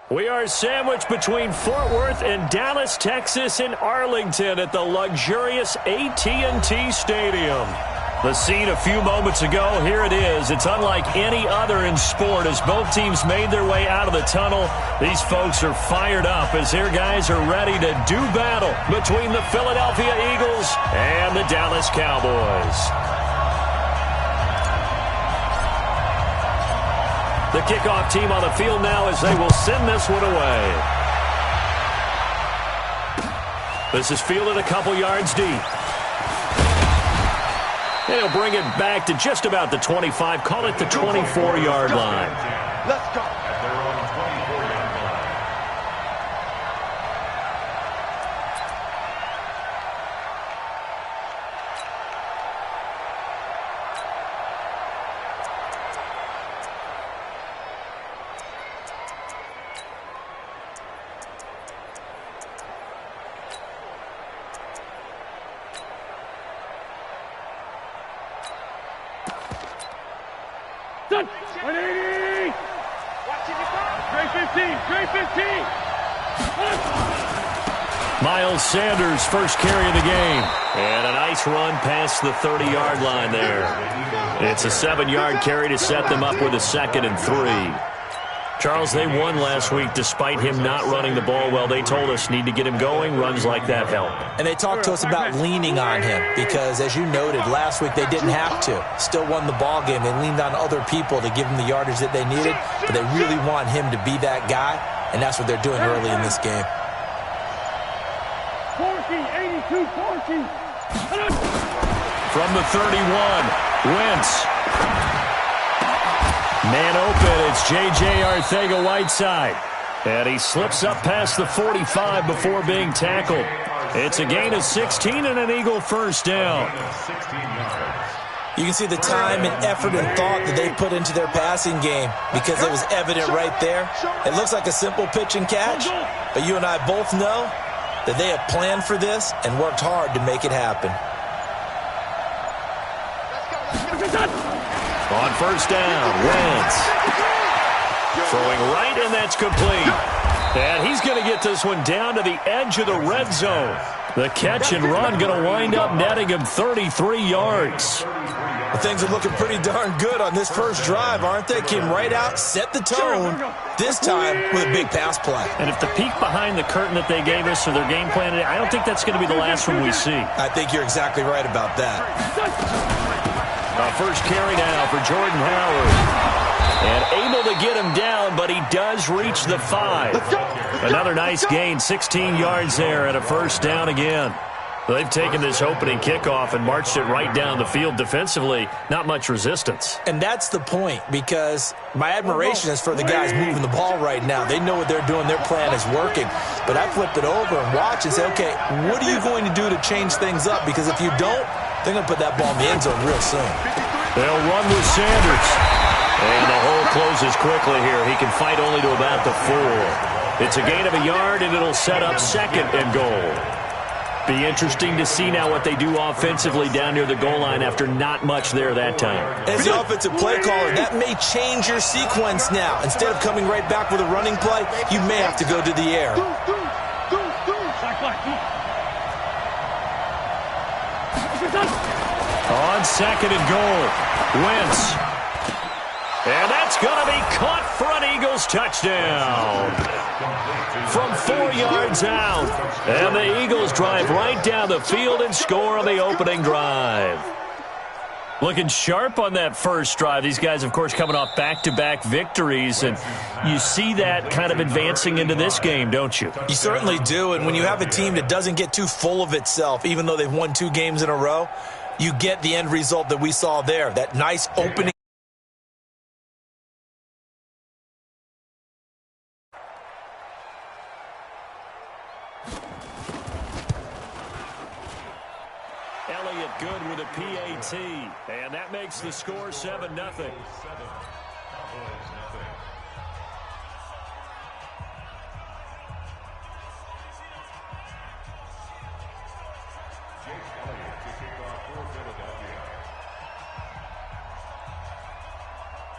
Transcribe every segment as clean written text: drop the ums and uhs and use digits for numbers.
We are sandwiched between Fort Worth and Dallas, Texas, in Arlington at the luxurious AT&T Stadium. The scene a few moments ago, here it is. It's unlike any other in sport as both teams made their way out of the tunnel. These folks are fired up as their guys are ready to do battle between the Philadelphia Eagles and the Dallas Cowboys. The kickoff team on the field now as they will send this one away. This is fielded a couple yards deep. And he'll bring it back to just about the 25, call it the 24-yard line. Let's go. Done. 180. Straight 15. Straight 15. Miles Sanders, first carry of the game. And a nice run past the 30-yard line there. It's a 7-yard carry to set them up with a 2nd and 3. Charles, they won last week despite him not running the ball well. They told us need to get him going. Runs like that help. And they talked to us about leaning on him because, as you noted, last week they didn't have to. Still won the ball game. They leaned on other people to give them the yardage that they needed, but they really want him to be that guy, and that's what they're doing early in this game. 40, 82, 40. From the 31, Wentz. Man open, it's J.J. Arcega-Whiteside. And he slips up past the 45 before being tackled. It's a gain of 16 and an Eagle first down. You can see the time and effort and thought that they put into their passing game because it was evident right there. It looks like a simple pitch and catch, but you and I both know that they have planned for this and worked hard to make it happen. On first down, Wentz. Throwing right, and that's complete. And he's going to get this one down to the edge of the red zone. The catch and run going to wind up netting him 33 yards. Well, things are looking pretty darn good on this first drive, aren't they? Came right out, set the tone, this time with a big pass play. And if the peek behind the curtain that they gave us or their game plan, I don't think that's going to be the last one we see. I think you're exactly right about that. First carry now for Jordan Howard. And able to get him down, but he does reach the 5. Another nice gain, 16 yards there and a first down again. They've taken this opening kickoff and marched it right down the field defensively. Not much resistance. And that's the point, because my admiration is for the guys moving the ball right now. They know what they're doing. Their plan is working. But I flip it over and watch and say, okay, what are you going to do to change things up? Because if you don't, they're going to put that ball in the end zone real soon. They'll run with Sanders. And the hole closes quickly here. He can fight only to about the 4. It's a gain of a yard, and it'll set up 2nd and goal. Be interesting to see now what they do offensively down near the goal line after not much there that time. As the offensive play caller, that may change your sequence now. Instead of coming right back with a running play, you may have to go to the air. On 2nd and goal, Wentz. And that's going to be caught for an Eagles touchdown. From 4 yards out. And the Eagles drive right down the field and score on the opening drive. Looking sharp on that first drive. These guys, of course, coming off back-to-back victories. And you see that kind of advancing into this game, don't you? You certainly do. And when you have a team that doesn't get too full of itself, even though they've won 2 games in a row, you get the end result that we saw there. That nice opening. Elliott good with a PAT, and that makes the score 7-0.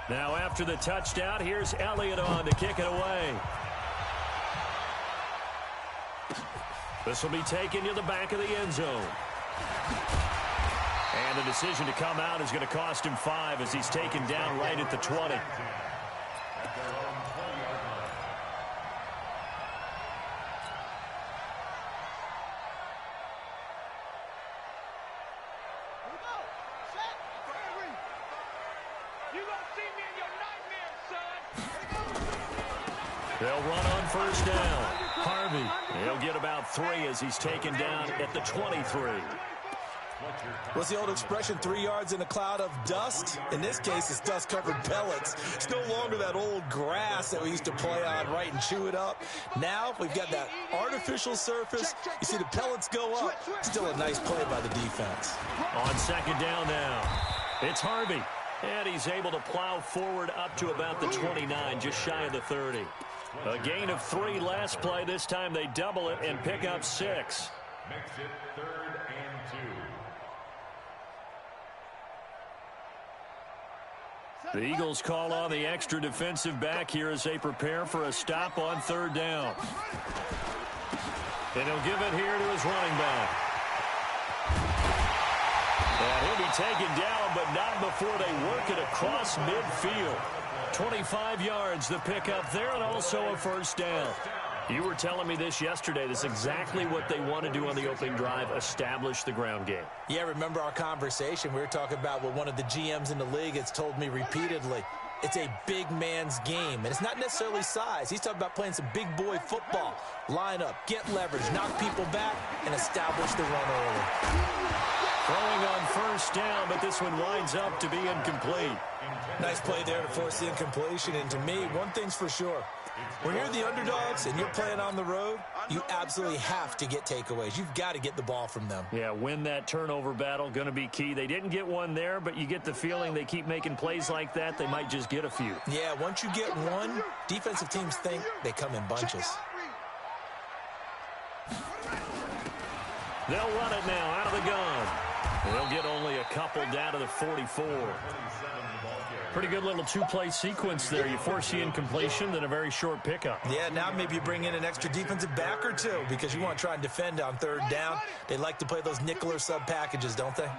Now after the touchdown, here's Elliott on to kick it away. This will be taken to the back of the end zone. And the decision to come out is going to cost him 5 as he's taken down right at the 20. They'll run on first down. Harvey, he'll get about 3 as he's taken down at the 23. What's the old expression, 3 yards in a cloud of dust? In this case, it's dust-covered pellets. It's no longer that old grass that we used to play on, right, and chew it up. Now we've got that artificial surface. You see the pellets go up. Still a nice play by the defense. On second down now, it's Harvey. And he's able to plow forward up to about the 29, just shy of the 30. A gain of 3 last play. This time they double it and pick up 6. Makes it 3rd and 2. The Eagles call on the extra defensive back here as they prepare for a stop on 3rd down. And he'll give it here to his running back. And he'll be taken down, but not before they work it across midfield. 25 yards the pickup there, and also a first down. You were telling me this yesterday. This is exactly what they want to do on the opening drive, establish the ground game. Yeah, remember our conversation. We were talking about what one of the GMs in the league has told me repeatedly. It's a big man's game, and it's not necessarily size. He's talking about playing some big boy football. Line up, get leverage, knock people back, and establish the run early. Throwing on first down, but this one winds up to be incomplete. Nice play there to force the incompletion, and to me, one thing's for sure. When you're the underdogs and you're playing on the road, you absolutely have to get takeaways. You've got to get the ball from them. Yeah, win that turnover battle, going to be key. They didn't get one there, but you get the feeling they keep making plays like that, they might just get a few. Yeah, once you get one, defensive teams think they come in bunches. They'll run it now out of the gun. They'll get only a couple down to the 44. Pretty good little 2-play sequence there. You force the incompletion, then a very short pickup. Yeah, now maybe you bring in an extra defensive back or 2 because you want to try and defend on 3rd down. They like to play those nickel or sub packages, don't they?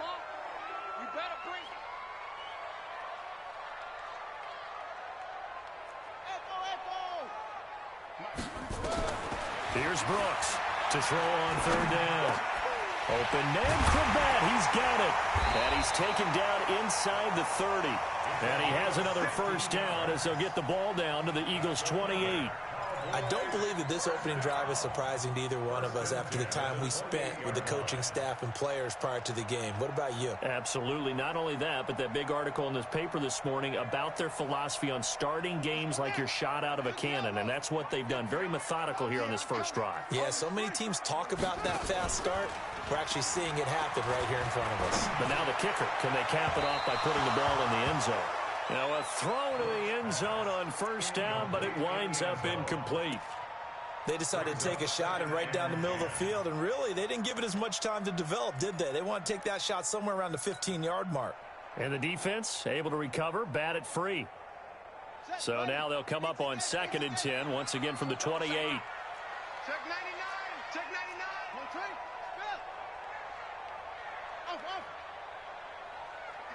Here's Brooks to throw on 3rd down. Open man for that. He's got it. And he's taken down inside the 30. And he has another first down as they'll get the ball down to the Eagles' 28. I don't believe that this opening drive is surprising to either one of us after the time we spent with the coaching staff and players prior to the game. What about you? Absolutely. Not only that, but that big article in this paper this morning about their philosophy on starting games like you're shot out of a cannon, and that's what they've done. Very methodical here on this first drive. Yeah, so many teams talk about that fast start. We're actually seeing it happen right here in front of us. But now the kicker, can they cap it off by putting the ball in the end zone? Now a throw to the end zone on first down, but it winds up incomplete. They decided to take a shot and right down the middle of the field, and really, they didn't give it as much time to develop, did they? They want to take that shot somewhere around the 15-yard mark. And the defense able to recover, bat it free. So now they'll come up on 2nd and 10, once again from the 28. Check 99, check 99. One trade, spell. Off.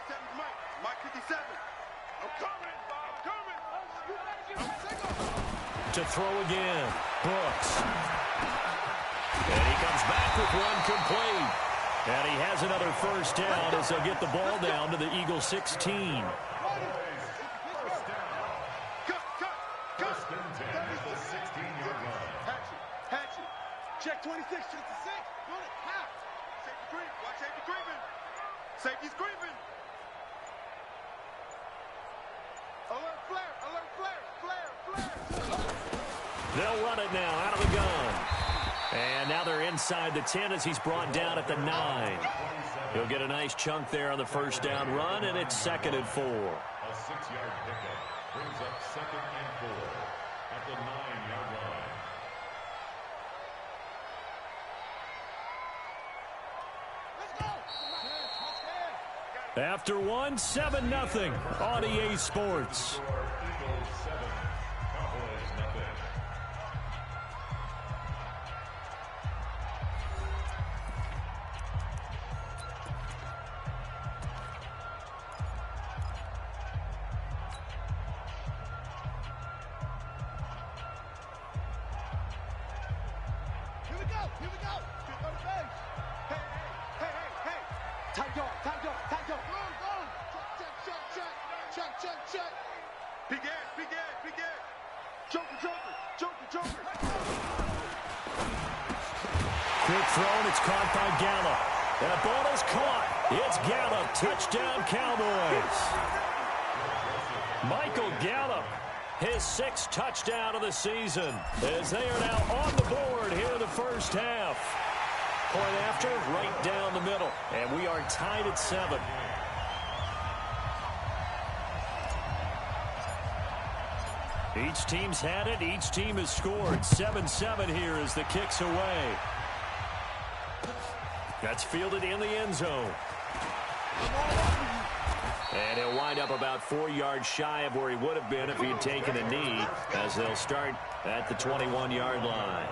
57's Mike 57. I'm coming. To throw again, Brooks. And he comes back with one complete. And he has another first down as they'll get the ball down to the Eagles' 16. Hatchet. Check 26, check the 6. Bullet, half. Safety creep. Watch safety creeping. Safety's creeping. Alert flare. They'll run it now out of the gun. And now they're inside the 10 as he's brought down at the 9. He'll get a nice chunk there on the first down run, and it's 2nd and 4. A 6-yard pickup brings up 2nd and 4 at the 9-yard line. After one, 7-0 on EA Sports. Eagles 7, Cowboys nothing. Here we go. Get on the base. Hey. Tight dog. Go. Check. Begin. Joker. Quick throw, and it's caught by Gallup. That ball is caught. It's Gallup. Touchdown, Cowboys. Michael Gallup, his 6th touchdown of the season, as they are now on the board here in the first half. Point after, right down the middle, and we are tied at 7. Each team's had it. Each team has scored. 7-7 here as the kick's away. That's fielded in the end zone. And he'll wind up about 4 yards shy of where he would have been if he had taken a knee, as they'll start at the 21-yard line.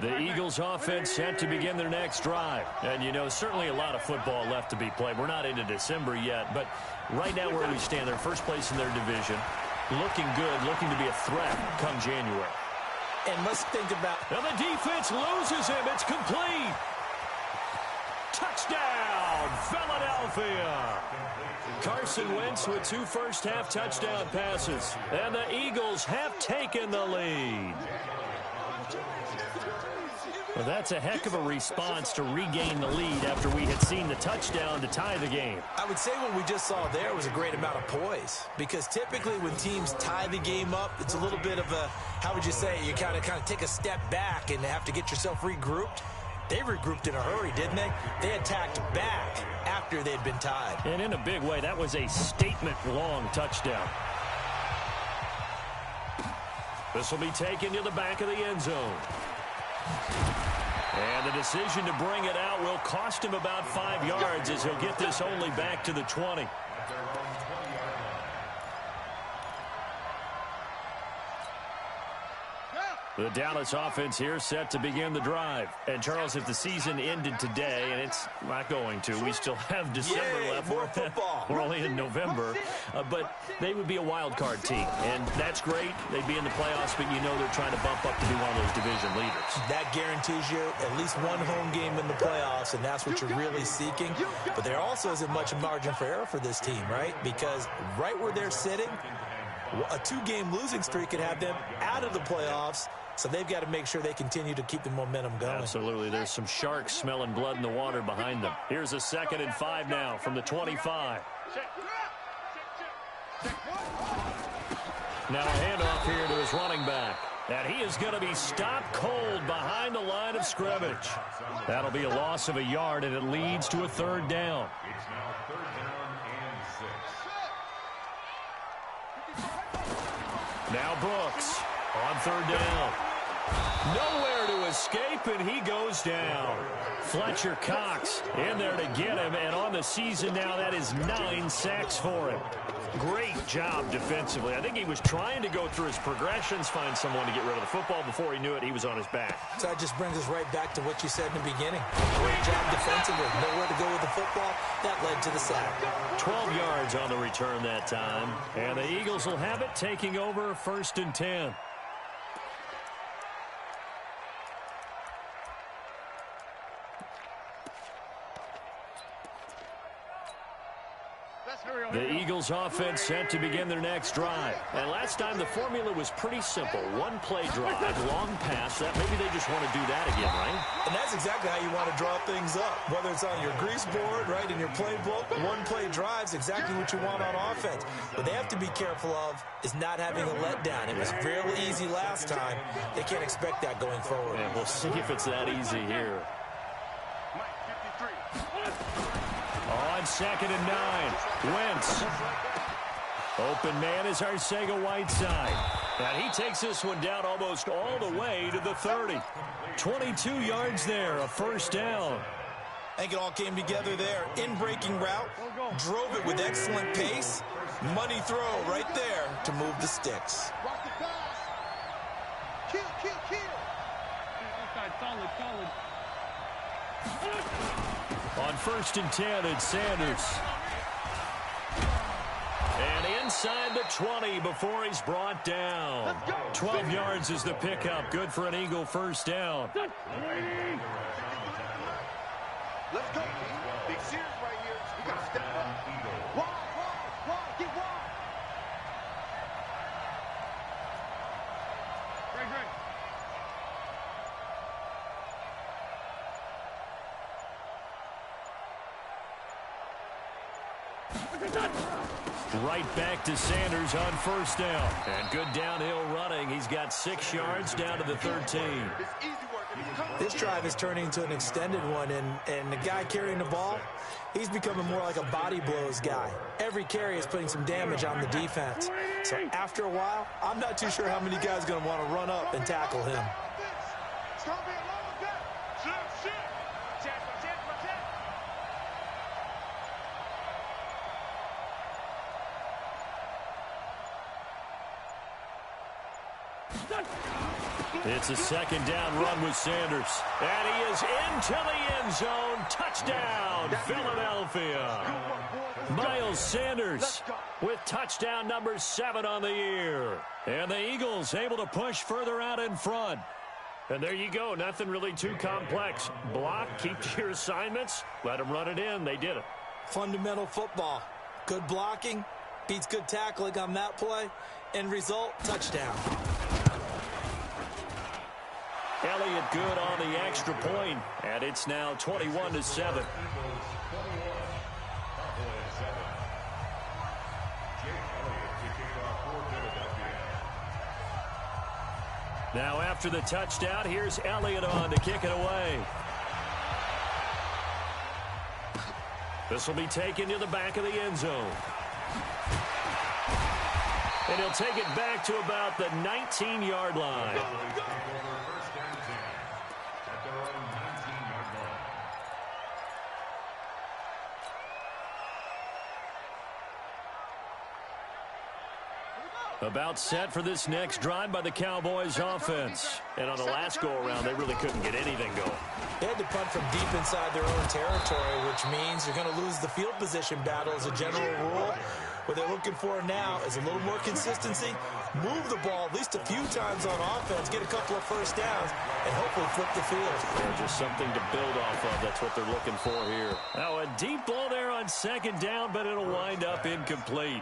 The Eagles offense set to begin their next drive. And, you know, certainly a lot of football left to be played. We're not into December yet, but right now where we stand, they're first place in their division. Looking good, looking to be a threat come January. And let's think about... Now the defense loses him. It's complete. Touchdown, Philadelphia. Carson Wentz with 2 first-half touchdown passes. And the Eagles have taken the lead. Well, that's a heck of a response to regain the lead after we had seen the touchdown to tie the game. I would say what we just saw there was a great amount of poise, because typically when teams tie the game up, it's a little bit of a, how would you say, you kind of take a step back and have to get yourself regrouped. They regrouped in a hurry, didn't they? They attacked back after they'd been tied. And in a big way, that was a statement-long touchdown. This will be taken to the back of the end zone. And the decision to bring it out will cost him about 5 yards, as he'll get this only back to the 20. The Dallas offense here set to begin the drive. And, Charles, if the season ended today, and it's not going to, we still have December left. More football. We're only in November. But they would be a wild card team. And that's great. They'd be in the playoffs, but you know they're trying to bump up to be one of those division leaders. That guarantees you at least one home game in the playoffs, and that's what you're really seeking. But there also isn't much margin for error for this team, right? Because right where they're sitting, a 2-game losing streak could have them out of the playoffs. So they've got to make sure they continue to keep the momentum going. Absolutely. There's some sharks smelling blood in the water behind them. Here's a 2nd and 5 now from the 25. Now a handoff here to his running back. And he is going to be stopped cold behind the line of scrimmage. That'll be a loss of a yard, and it leads to a 3rd down. It's now 3rd down and 6. Now Brooks on 3rd down. Nowhere to escape, and he goes down. Fletcher Cox in there to get him, and on the season now, that is 9 sacks for him. Great job defensively. I think he was trying to go through his progressions, find someone to get rid of the football. Before he knew it, he was on his back. So that just brings us right back to what you said in the beginning. Great job defensively. Nowhere to go with the football. That led to the sack. 12 yards on the return that time. And the Eagles will have it, taking over 1st and 10. The Eagles offense set to begin their next drive. And last time the formula was pretty simple. 1-play drive, long pass. That maybe they just want to do that again, right? And that's exactly how you want to draw things up. Whether it's on your grease board, right, in your playbook, 1-play drives, exactly what you want on offense. What they have to be careful of is not having a letdown. It was fairly easy last time. They can't expect that going forward. And we'll see if it's that easy here. On 2nd and 9, Wentz. Open man is Arcega-Whiteside. And he takes this one down almost all the way to the 30. 22 yards there, a 1st down. I think it all came together there. In-breaking route, drove it with excellent pace. Money throw right there to move the sticks. Kill. On 1st and 10, it's Sanders. inside the 20 before he's brought down. 12 yards is the pickup. Good for an Eagle first down. Let's go, team. Big series right here. We got to step up. Wide, get wide. Great. Right back to Sanders on first down. And good downhill running. He's got 6 yards down to the 13. It's easy work. This drive is turning into an extended one, and the guy carrying the ball, he's becoming more like a body blows guy. Every carry is putting some damage on the defense. So after a while, I'm not too sure how many guys are going to want to run up and tackle him. It's going to be a long day. Shift. Check. It's a second down run with Sanders. And he is into the end zone. Touchdown, Philadelphia. Miles Sanders with touchdown number 7 on the year. And the Eagles able to push further out in front. And there you go. Nothing really too complex. Block, keep to your assignments, let them run it in. They did it. Fundamental football. Good blocking beats good tackling on that play. End result, touchdown. Elliott good on the extra point, and it's now 21-7. Now after the touchdown, here's Elliott on to kick it away. This will be taken to the back of the end zone. And he'll take it back to about the 19-yard line. About set for this next drive by the Cowboys offense. And on the last go-around, they really couldn't get anything going. They had to punt from deep inside their own territory, which means you're going to lose the field position battle as a general rule. What they're looking for now is a little more consistency, move the ball at least a few times on offense, get a couple of first downs, and hopefully flip the field. Yeah, just something to build off of. That's what they're looking for here. Now a deep ball there on second down, but it'll wind up incomplete.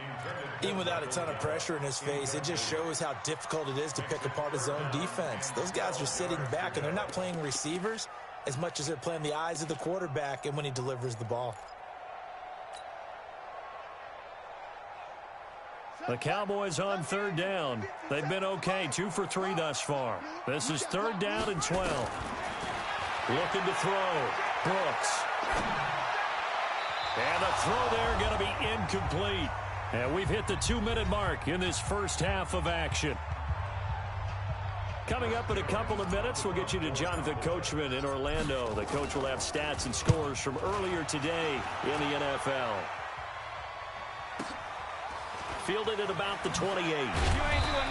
Even without a ton of pressure in his face, it just shows how difficult it is to pick apart his own defense. Those guys are sitting back, and they're not playing receivers as much as they're playing the eyes of the quarterback and when he delivers the ball. The Cowboys on third down. They've been okay, 2 for 3 thus far. This is third down and 12. Looking to throw. Brooks. And the throw there going to be incomplete. And we've hit the 2-minute mark in this first half of action. Coming up in a couple of minutes, we'll get you to Jonathan Coachman in Orlando. The coach will have stats and scores from earlier today in the NFL. Fielded at about the 28. You ain't doing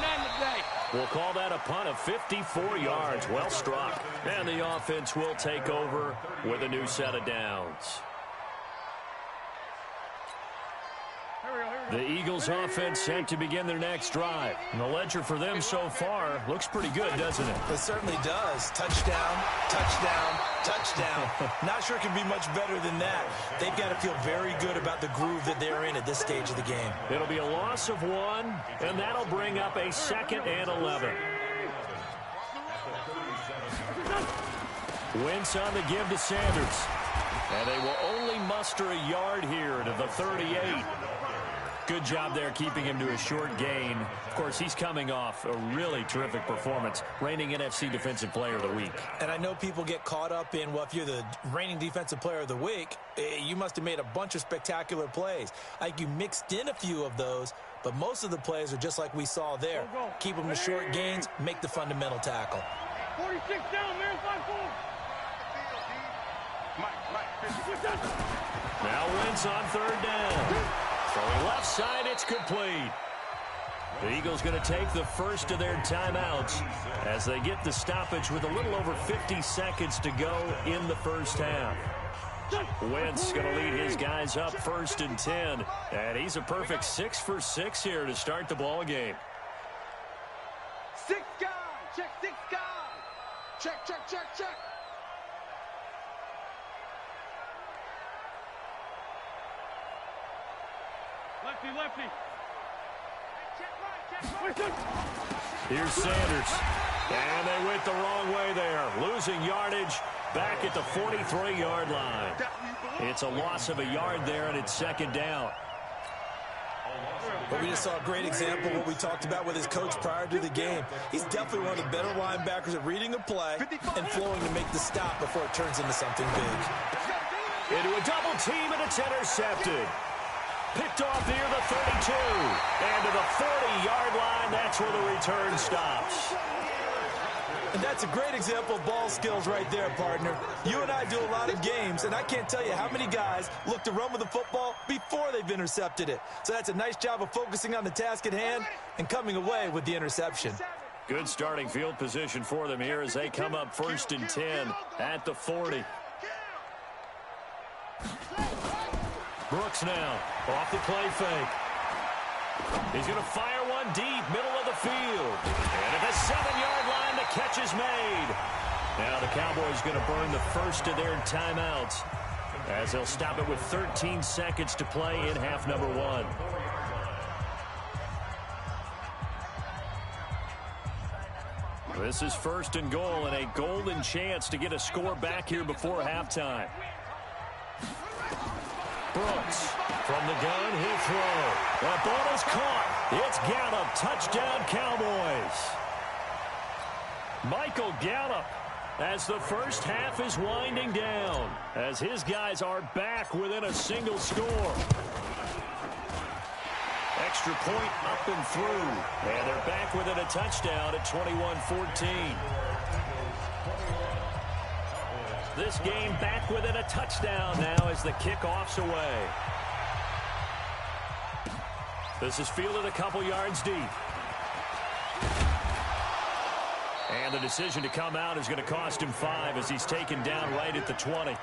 nothing today. We'll call that a punt of 54 yards. Well struck. And the offense will take over with a new set of downs. The Eagles offense set to begin their next drive. And the ledger for them so far looks pretty good, doesn't it? It certainly does. Touchdown, touchdown, touchdown. Not sure it can be much better than that. They've got to feel very good about the groove that they're in at this stage of the game. It'll be a loss of 1, and that'll bring up a 2nd and 11. Wentz on the give to Sanders. And they will only muster a yard here to the 38. Good job there keeping him to a short gain. Of course, he's coming off a really terrific performance, reigning NFC Defensive Player of the Week. And I know people get caught up in, well, if you're the reigning Defensive Player of the Week, you must have made a bunch of spectacular plays. I think you mixed in a few of those, but most of the plays are just like we saw there. Keep them to short gains, make the fundamental tackle. 46 down, man, 5-4. Now Wentz on third down. Throwing left side, it's complete. The Eagles going to take the first of their timeouts as they get the stoppage with a little over 50 seconds to go in the first half. Wentz going to lead his guys up 1st and 10. And he's a perfect 6 for 6 here to start the ball game. 6 guys. Check 6 guys. Check, check, check, check. Lefty, lefty. Check right. Here's Sanders. And they went the wrong way there. Losing yardage back at the 43-yard line. It's a loss of a yard there, and it's 2nd down. But we just saw a great example of what we talked about with his coach prior to the game. He's definitely one of the better linebackers at reading a play and flowing to make the stop before it turns into something big. Into a double team, and it's intercepted. Picked off near the 32. And to the 40-yard line, that's where the return stops. And that's a great example of ball skills right there, partner. You and I do a lot of games, and I can't tell you how many guys look to run with the football before they've intercepted it. So that's a nice job of focusing on the task at hand and coming away with the interception. Good starting field position for them here as they come up 1st and 10 at the 40. Brooks now off the play fake. He's going to fire one deep, middle of the field. And at the 7-yard line, the catch is made. Now the Cowboys going to burn the first of their timeouts as they'll stop it with 13 seconds to play in half number 1. This is 1st and goal and a golden chance to get a score back here before halftime. Brooks from the gun, he'll throw. That ball is caught. It's Gallup. Touchdown, Cowboys. Michael Gallup, as the first half is winding down, as his guys are back within a single score. Extra point up and through. And they're back within a touchdown at 21-14. This game back within a touchdown now as the kickoff's away. This is fielded a couple yards deep. And the decision to come out is going to cost him 5 as he's taken down right at the 20.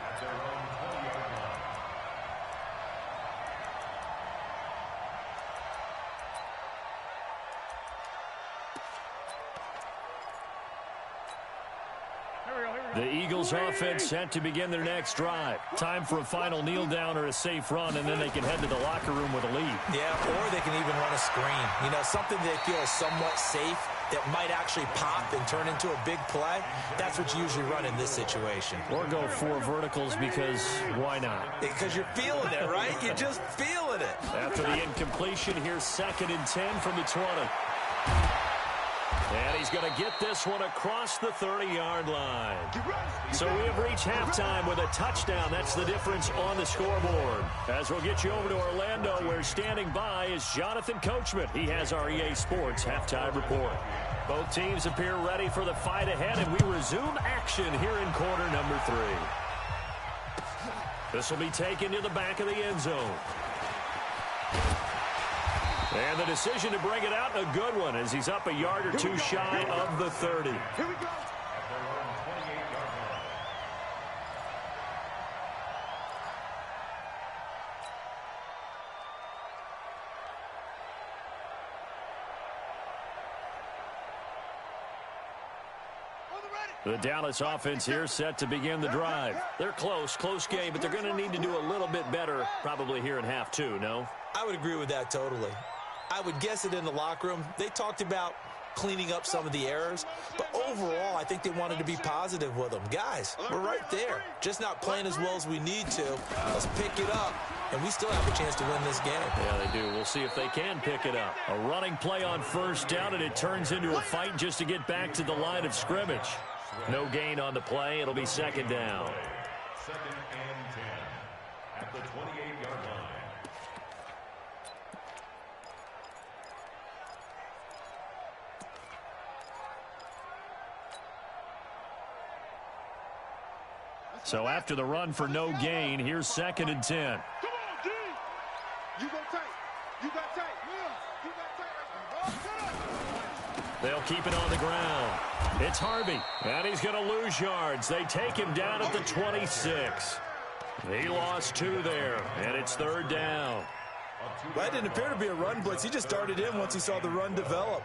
The Eagles offense set to begin their next drive. Time for a final kneel down or a safe run, and then they can head to the locker room with a lead. Yeah, or they can even run a screen. You know, something they feel is somewhat safe that might actually pop and turn into a big play. That's what you usually run in this situation. Or go 4 verticals because why not? Because you're feeling it, right? You're just feeling it. After the incompletion, here's 2nd and 10 from the 20. And he's going to get this one across the 30-yard line. So we have reached halftime with a touchdown. That's the difference on the scoreboard. As we'll get you over to Orlando, where standing by is Jonathan Coachman. He has our EA Sports halftime report. Both teams appear ready for the fight ahead, and we resume action here in quarter number 3. This will be taken to the back of the end zone. And the decision to bring it out, a good one, as he's up a yard or 2 shy of the 30. Here we go. The Dallas offense here set to begin the drive. They're close game, but they're going to need to do a little bit better probably here in half 2, no? I would agree with that totally. I would guess it in the locker room. They talked about cleaning up some of the errors, but overall, I think they wanted to be positive with them. Guys, we're right there. Just not playing as well as we need to. Let's pick it up, and we still have a chance to win this game. Yeah, they do. We'll see if they can pick it up. A running play on 1st down, and it turns into a fight just to get back to the line of scrimmage. No gain on the play. It'll be 2nd down. 2nd and 10 at the 28-yard line. So after the run for no gain, here's 2nd and 10. Come on, D. You go tight. You got tight. You got tight. They'll keep it on the ground. It's Harvey, and he's going to lose yards. They take him down at the 26. He lost 2 there, and it's 3rd down. Well, that didn't appear to be a run blitz. He just darted in once he saw the run develop.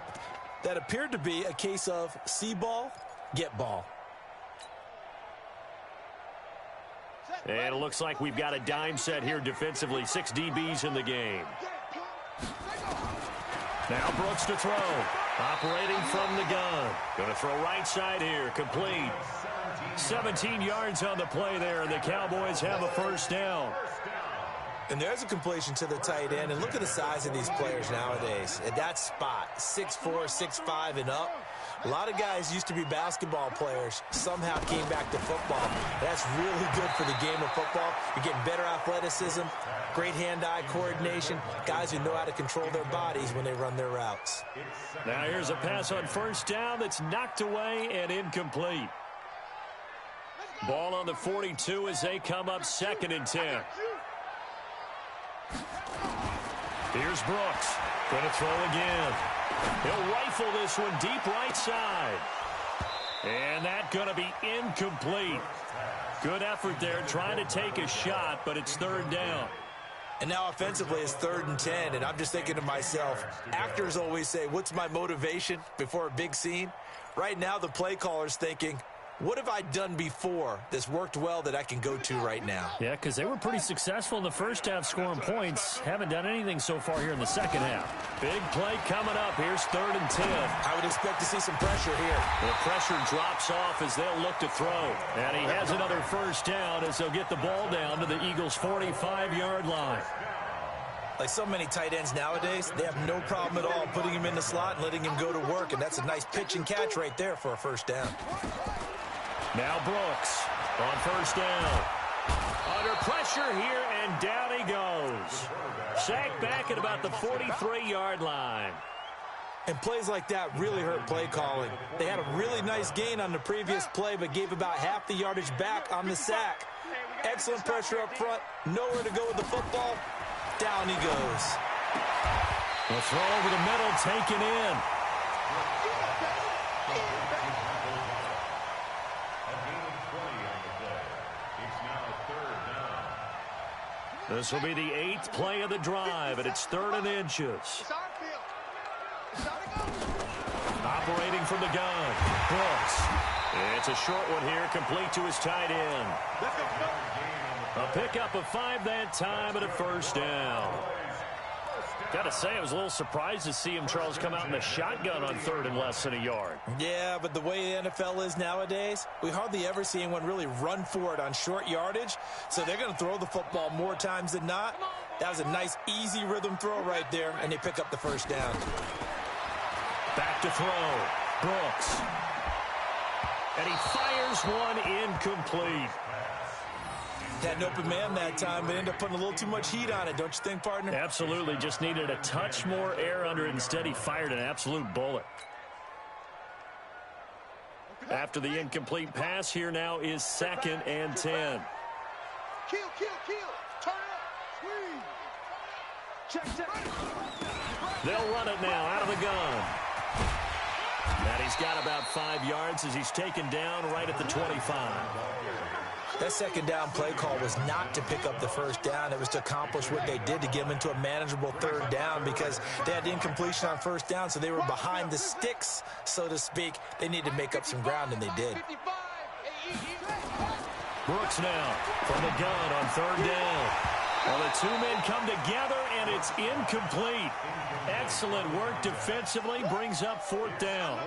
That appeared to be a case of see ball, get ball. And it looks like we've got a dime set here defensively. 6 DBs in the game. Now Brooks to throw. Operating from the gun. Going to throw right side here. Complete. 17 yards on the play there, and the Cowboys have a 1st down. And there's a completion to the tight end. And look at the size of these players nowadays. At that spot, 6'4", 6'5", and up. A lot of guys used to be basketball players, somehow came back to football. That's really good for the game of football. You're getting better athleticism, great hand-eye coordination, guys who know how to control their bodies when they run their routes. Now here's a pass on 1st down that's knocked away and incomplete. Ball on the 42 as they come up 2nd and 10. Here's Brooks. Going to throw again. He'll rifle this one deep right side. And that's going to be incomplete. Good effort there trying to take a shot, but it's 3rd down. And now offensively it's 3rd and 10, and I'm just thinking to myself, actors always say, what's my motivation before a big scene? Right now the play caller's thinking, what have I done before that's worked well that I can go to right now? Yeah, because they were pretty successful in the 1st half scoring points. Haven't done anything so far here in the 2nd half. Big play coming up. Here's 3rd and 10. I would expect to see some pressure here. The pressure drops off as they'll look to throw. And he has another 1st down as they'll get the ball down to the Eagles' 45-yard line. Like so many tight ends nowadays, they have no problem at all putting him in the slot and letting him go to work. And that's a nice pitch and catch right there for a 1st down. Now Brooks on 1st down. Under pressure here, and down he goes. Sacked back at about the 43-yard line. And plays like that really hurt play calling. They had a really nice gain on the previous play, but gave about half the yardage back on the sack. Excellent pressure up front. Nowhere to go with the football. Down he goes. The throw over the middle taken in. This will be the 8th play of the drive, and it's 3rd and inches. Operating from the gun, Brooks. It's a short one here, complete to his tight end. A pickup of 5 that time and a 1st down. Got to say, I was a little surprised to see him, Charles, come out in the shotgun on 3rd and less than a yard. Yeah, but the way the NFL is nowadays, we hardly ever see anyone really run for it on short yardage. So they're going to throw the football more times than not. That was a nice, easy rhythm throw right there, and they pick up the 1st down. Back to throw. Brooks. And he fires one incomplete. Had an open man that time, but ended up putting a little too much heat on it, don't you think, partner? Absolutely. Just needed a touch more air under it. Instead, he fired an absolute bullet. After the incomplete pass, here now is 2nd and 10. Kill. Turn it up. Squeeze. Check. They'll run it now out of the gun. And he's got about 5 yards as he's taken down right at the 25. That 2nd down play call was not to pick up the 1st down. It was to accomplish what they did to get them into a manageable 3rd down because they had incompletion on 1st down, so they were behind the sticks, so to speak. They needed to make up some ground, and they did. Brooks now from the gun on 3rd down. Well, the 2 men come together, and it's incomplete. Excellent work defensively, brings up 4th down.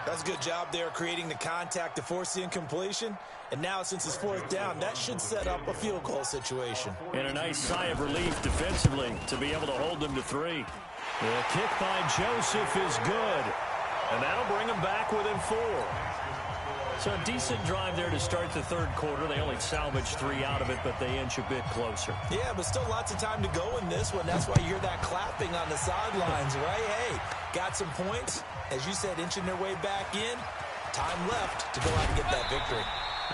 That's a good job there creating the contact to force the incompletion. And now, since it's 4th down, that should set up a field goal situation. And a nice sigh of relief defensively to be able to hold them to 3. The kick by Joseph is good. And that'll bring them back within 4. So a decent drive there to start the 3rd quarter. They only salvaged 3 out of it, but they inch a bit closer. Yeah, but still lots of time to go in this one. That's why you hear that clapping on the sidelines, right? Hey, got some points. As you said, inching their way back in. Time left to go out and get that victory.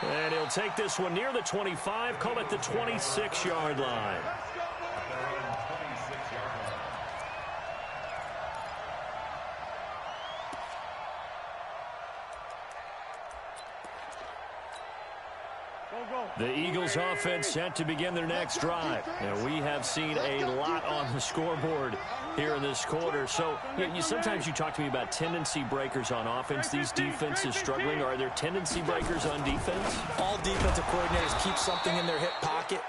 And he'll take this one near the 25, call it the 26-yard line. Go. The Eagles offense set to begin their next drive. And we have seen a lot on the scoreboard here in this quarter. So sometimes you talk to me about tendency breakers on offense. These defenses struggling. Are there tendency breakers on defense? All defensive coordinators keep something in their hip pocket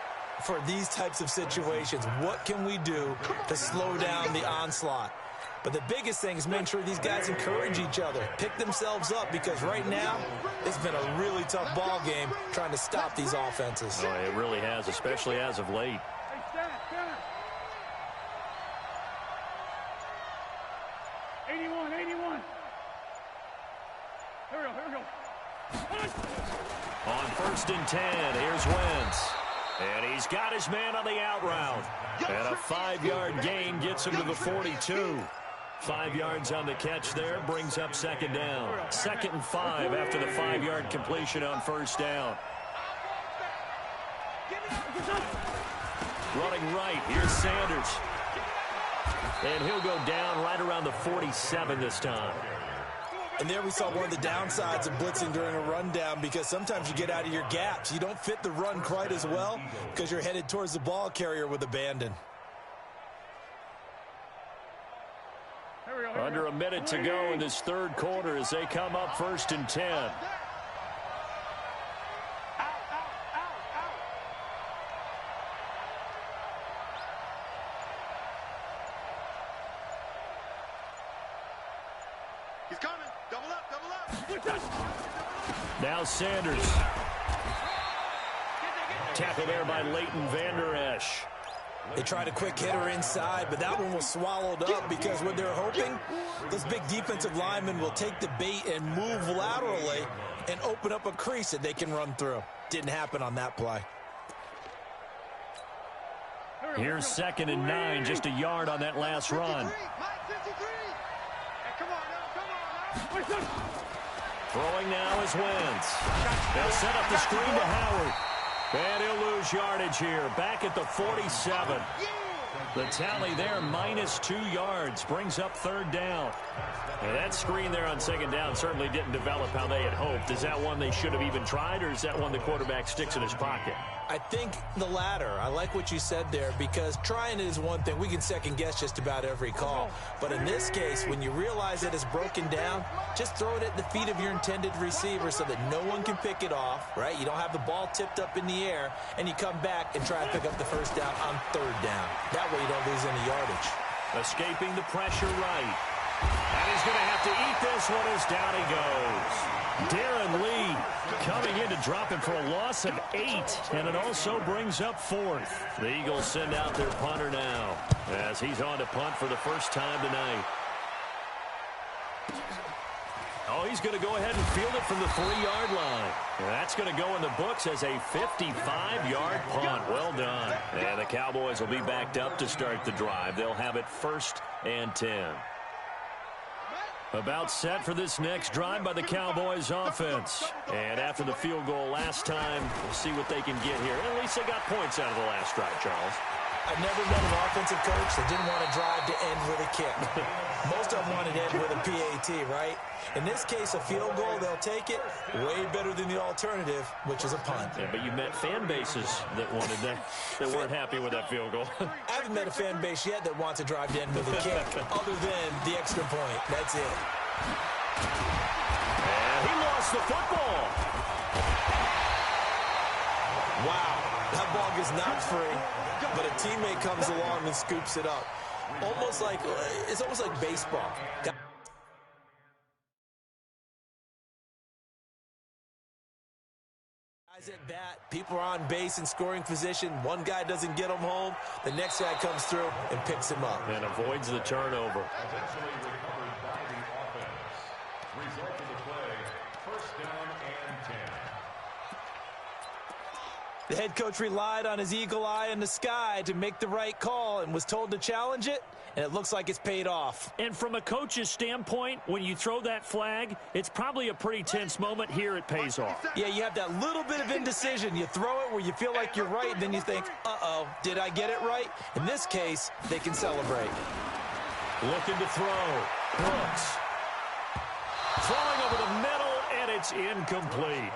for these types of situations. What can we do to slow down the onslaught? But the biggest thing is making sure these guys encourage each other, pick themselves up, because right now it's been a really tough ball game trying to stop these offenses. Oh, it really has, especially as of late. Hey, stand. 81. Here we go. On 1st and 10, here's Wentz. And he's got his man on the out route. And a 5-yard gain gets him to the 42. 5 yards on the catch there, brings up 2nd down. 2nd and 5 after the 5-yard completion on 1st down. Running right, here's Sanders. And he'll go down right around the 47 this time. And there we saw one of the downsides of blitzing during a rundown, because sometimes you get out of your gaps. You don't fit the run quite as well because you're headed towards the ball carrier with abandon. Under a minute to go in this 3rd quarter as they come up 1st and 10. He's coming. Double up. Now Sanders. Tackle there by Leighton Vander Esch. They tried a quick hitter inside, but that one was swallowed up because what they're hoping, those big defensive linemen will take the bait and move laterally and open up a crease that they can run through. Didn't happen on that play. Here's 2nd and 9, just a yard on that last run. Throwing now is Wentz. They'll set up the screen to Howard. And he'll lose yardage here, back at the 47. The tally there, -2 yards, brings up 3rd down. And that screen there on 2nd down certainly didn't develop how they had hoped. Is that one they should have even tried, or is that one the quarterback sticks in his pocket? I think the latter. I like what you said there, because trying it is one thing. We can second guess just about every call. But in this case, when you realize that it's broken down, just throw it at the feet of your intended receiver so that no one can pick it off, right? You don't have the ball tipped up in the air, and you come back and try to pick up the 1st down on 3rd down. That way you don't lose any yardage. Escaping the pressure right. And he's going to have to eat this one as down he goes. Darren Lee coming in to drop him for a loss of 8, and it also brings up 4th. The Eagles send out their punter now as he's on to punt for the first time tonight. Oh, he's going to go ahead and field it from the 3-yard line. And that's going to go in the books as a 55-yard punt. Well done. And the Cowboys will be backed up to start the drive. They'll have it 1st and 10. About set for this next drive by the Cowboys offense. And after the field goal last time, we'll see what they can get here. At least they got points out of the last drive, Charles. I've never met an offensive coach that didn't want to drive to end with a kick. Most of them wanted to end with a PAT, right? In this case, a field goal, they'll take it. Way better than the alternative, which is a punt. Yeah, but you met fan bases that wanted that, that weren't happy with that field goal. I haven't met a fan base yet that wants to drive to end with a kick, other than the extra point. That's it. And he lost the football. Wow, that ball gets knocked free, but a teammate comes along and scoops it up. It's almost like baseball. Guys at bat, people are on base in scoring position. One guy doesn't get him home. The next guy comes through and picks him up. And avoids the turnover. Eventually recovered by the offense. Result of the play, 1st down and 10. The head coach relied on his eagle eye in the sky to make the right call and was told to challenge it, and it looks like it's paid off. And from a coach's standpoint, when you throw that flag, it's probably a pretty tense moment. Here it pays off. Yeah, you have that little bit of indecision. You throw it where you feel like you're right, and then you think, uh-oh, did I get it right? In this case, they can celebrate. Looking to throw. Brooks. Throwing over the middle, and it's incomplete.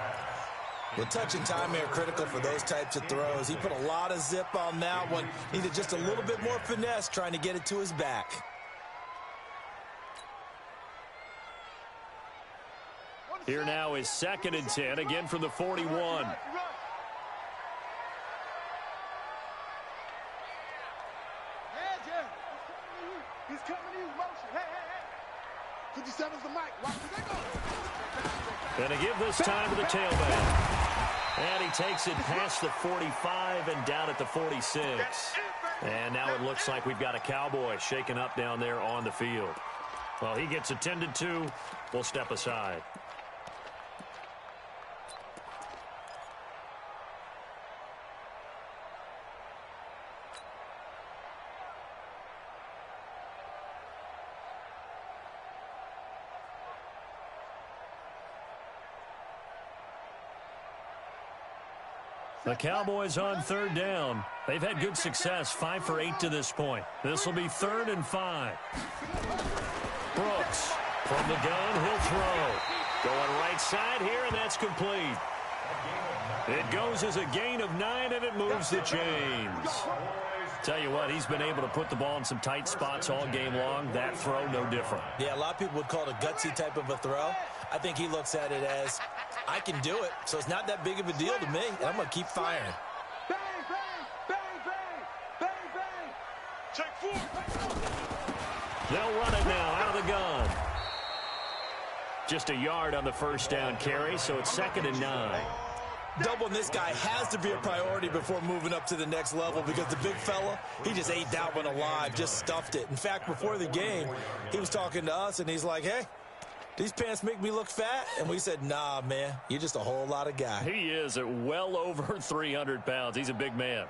Well, touch and timing are critical for those types of throws. He put a lot of zip on that one. Needed just a little bit more finesse trying to get it to his back. Here now is 2nd and 10, again from the 41. Yeah. He's coming to you. Motion. Hey. 57's the mic. Watch where they go. And to give this time to the tailback. And he takes it past the 45 and down at the 46. And now it looks like we've got a Cowboy shaken up down there on the field. Well, he gets attended to. We'll step aside. The Cowboys on 3rd down. They've had good success, 5 for 8 to this point. This will be 3rd and 5. Brooks from the gun, he'll throw. Going right side here, and that's complete. It goes as a gain of 9, and it moves the chains. Tell you what, he's been able to put the ball in some tight spots all game long. That throw, no different. Yeah, a lot of people would call it a gutsy type of a throw. I think he looks at it as, I can do it, so it's not that big of a deal to me, and I'm going to keep firing. Bang, bang, bang, bang, bang, bang. Check 4. They'll run it now out of the gun. Just a yard on the first down carry, so it's 2nd and 9. Doubling this guy has to be a priority before moving up to the next level because the big fella, he just ate that one alive, just stuffed it. In fact, before the game, he was talking to us, and he's like, hey, these pants make me look fat? And we said, nah, man, you're just a whole lot of guy. He is at well over 300 pounds. He's a big man.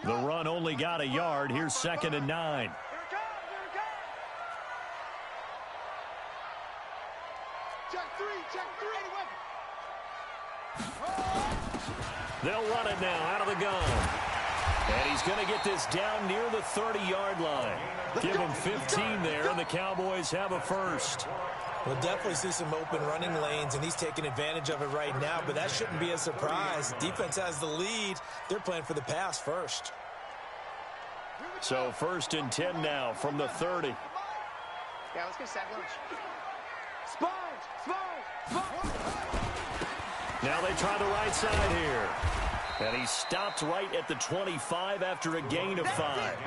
The run only got a yard. Here's 2nd and 9. Check 3, check 3. They'll run it now out of the gun. And he's going to get this down near the 30-yard line. Give him 15 there, and the Cowboys have a first. We'll definitely see some open running lanes, and he's taking advantage of it right now, but that shouldn't be a surprise. Defense has the lead. They're playing for the pass first. So 1st and 10 now from the 30. Yeah, let's get sack lunch. Sponge. Now they try the right side here. And he stopped right at the 25 after a gain of 5.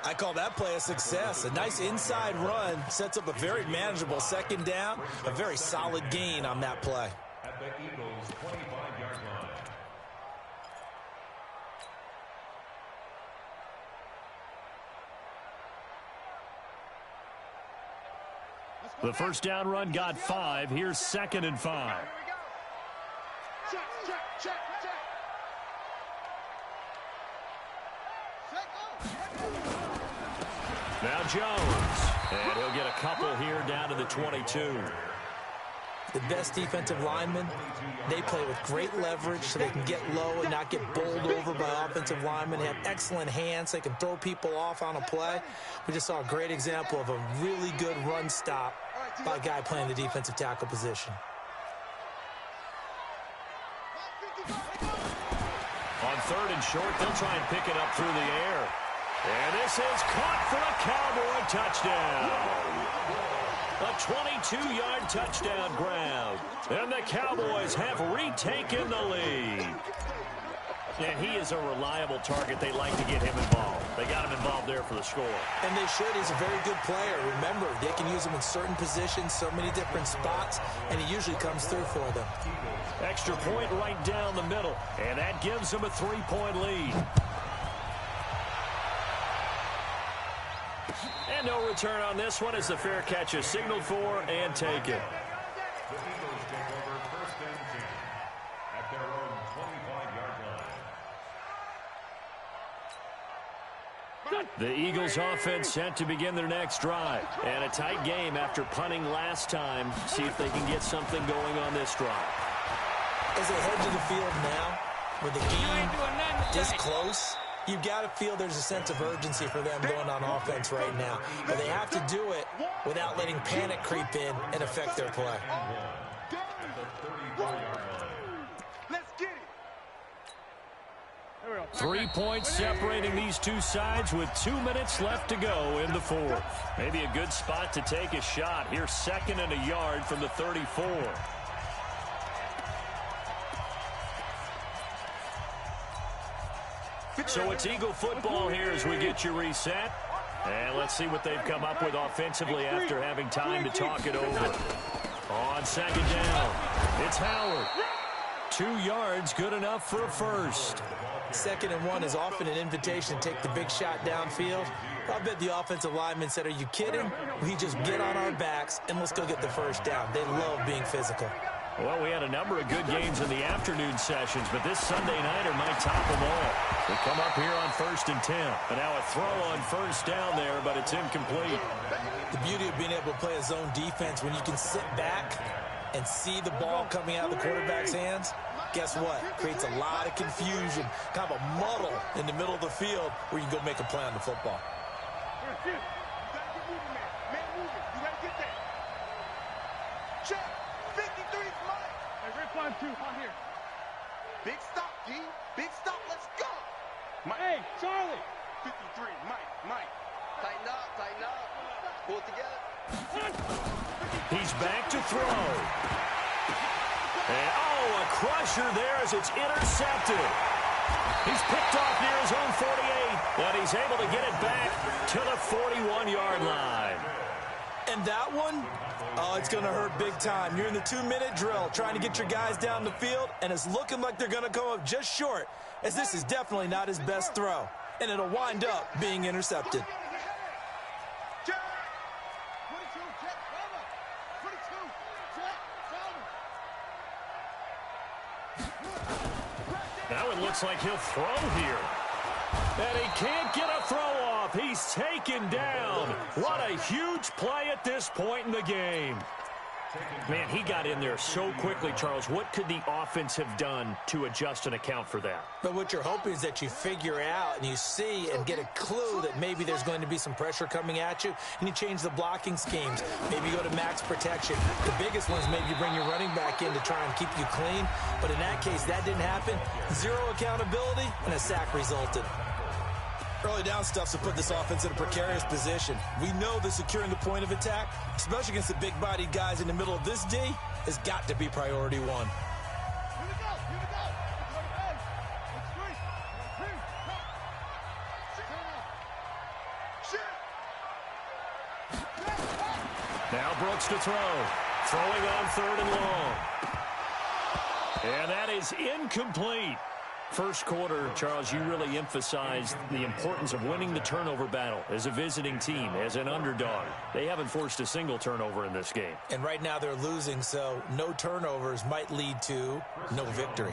I call that play a success. A nice inside run sets up a very manageable 2nd down. A very solid gain on that play. At the Eagles' 25-yard line. The first down run got 5. Here's 2nd and 5. Check. Now Jones. And he'll get a couple here down to the 22. The best defensive linemen, they play with great leverage so they can get low and not get bowled over by offensive linemen. They have excellent hands. They can throw people off on a play. We just saw a great example of a really good run stop by a guy playing the defensive tackle position. On 3rd and short, they'll try and pick it up through the air. And this is caught for a Cowboy touchdown. A 22-yard touchdown grab. And the Cowboys have retaken the lead. And he is a reliable target. They like to get him involved. They got him involved there for the score. And they should. He's a very good player. Remember, they can use him in certain positions, so many different spots, and he usually comes through for them. Extra point right down the middle, and that gives them a 3-point lead. And no return on this one as the fair catch is signaled for and taken. The Eagles take over 1st and 10 at their own 25-yard line. The Eagles offense set to begin their next drive. And a tight game after punting last time. See if they can get something going on this drive. As they head to the field now, with the game this close, you've got to feel there's a sense of urgency for them going on offense right now. But they have to do it without letting panic creep in and affect their play. the 34-yard line. Let's get it. 3 points separating these two sides with 2 minutes left to go in the fourth. Maybe a good spot to take a shot. Here's 2nd and a yard from the 34. So it's Eagle football here as we get you reset. And let's see what they've come up with offensively after having time to talk it over. On 2nd down, it's Howard. 2 yards, good enough for a first. 2nd and 1 is often an invitation to take the big shot downfield. I bet the offensive lineman said, are you kidding? We just get on our backs and let's go get the first down. They love being physical. Well, we had a number of good games in the afternoon sessions, but this Sunday nighter might top them all. We come up here on 1st and 10. And now a throw on first down there, but it's incomplete. The beauty of being able to play a zone defense when you can sit back and see the ball coming out of the quarterback's hands, guess what? Creates a lot of confusion, kind of a muddle in the middle of the field where you can go make a play on the football. You gotta get moving, man. Man moving. You gotta get that. Check. 53's mine. Hey, red flag 2, on here. Big stop, D. Big stop. Let's go. Hey, Charlie. 53, Mike. Tighten up. Pull it together. He's back to throw. And, a crusher there as it's intercepted. He's picked off near his own 48, and he's able to get it back to the 41-yard line. And that one, it's going to hurt big time. You're in the 2-minute drill trying to get your guys down the field, and it's looking like they're going to come up just short, as this is definitely not his best throw, and it'll wind up being intercepted. Check. 22, check. Cover. 22, check. Cover. Now it looks like he'll throw here. And he can't get a throw off. He's taken down. What a huge play at this point in the game. Man, he got in there so quickly, Charles. What could the offense have done to adjust and account for that? But what you're hoping is that you figure out and you see and get a clue that maybe there's going to be some pressure coming at you, and you change the blocking schemes. Maybe you go to max protection. The biggest one is maybe you bring your running back in to try and keep you clean. But in that case, that didn't happen. Zero accountability, and a sack resulted. Early down stuff to put this offense in a precarious position. We know that securing the point of attack, especially against the big-bodied guys in the middle of this D, has got to be priority one. Here we go. Now Brooks to throw. Throwing on 3rd and long. And that is incomplete. First quarter, Charles, you really emphasized the importance of winning the turnover battle as a visiting team, as an underdog. They haven't forced a single turnover in this game. And right now they're losing, so no turnovers might lead to no victory.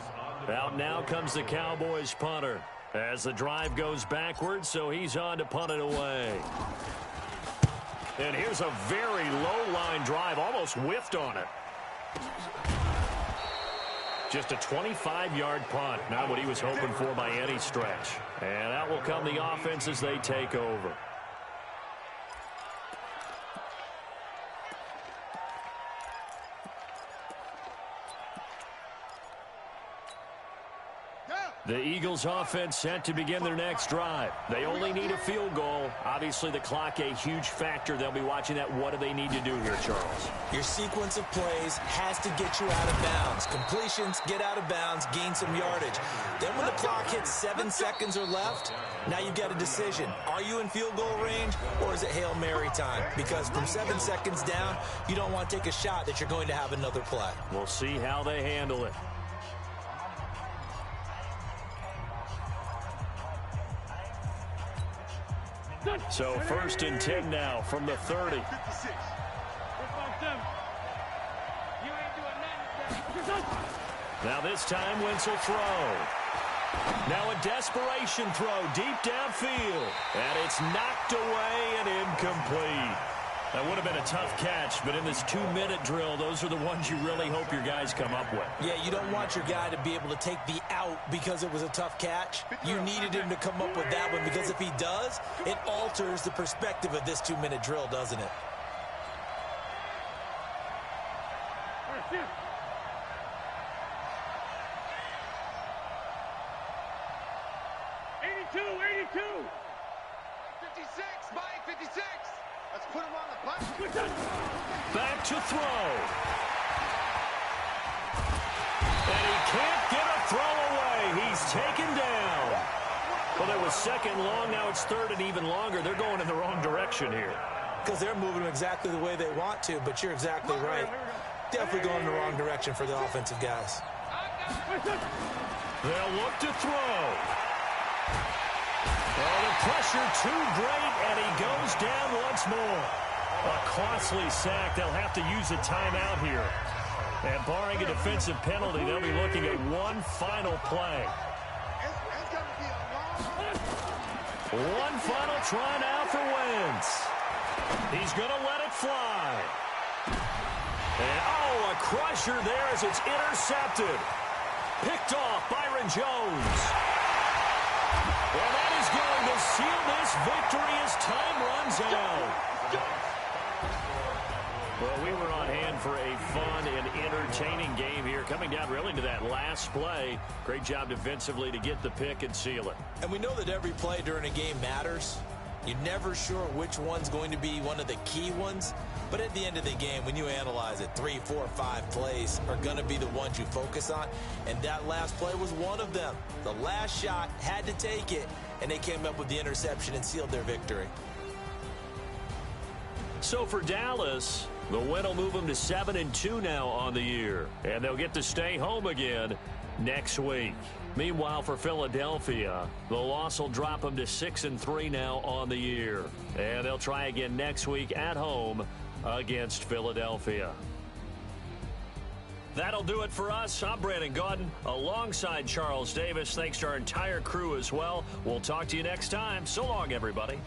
Out now comes the Cowboys punter as the drive goes backwards, so he's on to punt it away. And here's a very low-line drive, almost whiffed on it. Just a 25-yard punt, not what he was hoping for by any stretch. And out will come the offense as they take over. The Eagles offense set to begin their next drive. They only need a field goal. Obviously, the clock a huge factor. They'll be watching that. What do they need to do here, Charles? Your sequence of plays has to get you out of bounds. Completions, get out of bounds, gain some yardage. Then when the clock hits 7 seconds or left, now you've got a decision. Are you in field goal range, or is it Hail Mary time? Because from 7 seconds down, you don't want to take a shot that you're going to have another play. We'll see how they handle it. So 1st and 10 now from the 30. Now this time Wentz will throw. Now a desperation throw deep downfield. And it's knocked away and incomplete. That would have been a tough catch, but in this 2-minute drill, those are the ones you really hope your guys come up with. Yeah, you don't want your guy to be able to take the out because it was a tough catch. You needed him to come up with that one, because if he does, it alters the perspective of this 2-minute drill, doesn't it? 82. 56, Mike, 56. Let's put him on the bus. Back to throw. And he can't get a throw away. He's taken down. Well, that was second long. Now it's third and even longer. They're going in the wrong direction here. Because they're moving exactly the way they want to, but you're exactly right. Definitely going in the wrong direction for the offensive guys. They'll look to throw. Oh, the pressure too great, and he goes down once more. A costly sack. They'll have to use a timeout here. And barring a defensive penalty, they'll be looking at one final play. It's going to be a long One final try now for Wentz. He's going to let it fly. And, oh, a crusher there as it's intercepted. Picked off Byron Jones. And that is going to seal this victory as time runs out. Well, we were on hand for a fun and entertaining game here. Coming down really to that last play. Great job defensively to get the pick and seal it. And we know that every play during a game matters. You're never sure which one's going to be one of the key ones. But at the end of the game, when you analyze it, 3, 4, 5 plays are going to be the ones you focus on. And that last play was one of them. The last shot had to take it, and they came up with the interception and sealed their victory. So for Dallas, the win will move them to 7-2 now on the year. And they'll get to stay home again next week. Meanwhile, for Philadelphia, the loss will drop them to 6-3 now on the year. And they'll try again next week at home against Philadelphia. That'll do it for us. I'm Brandon Gaudin alongside Charles Davis. Thanks to our entire crew as well. We'll talk to you next time. So long, everybody.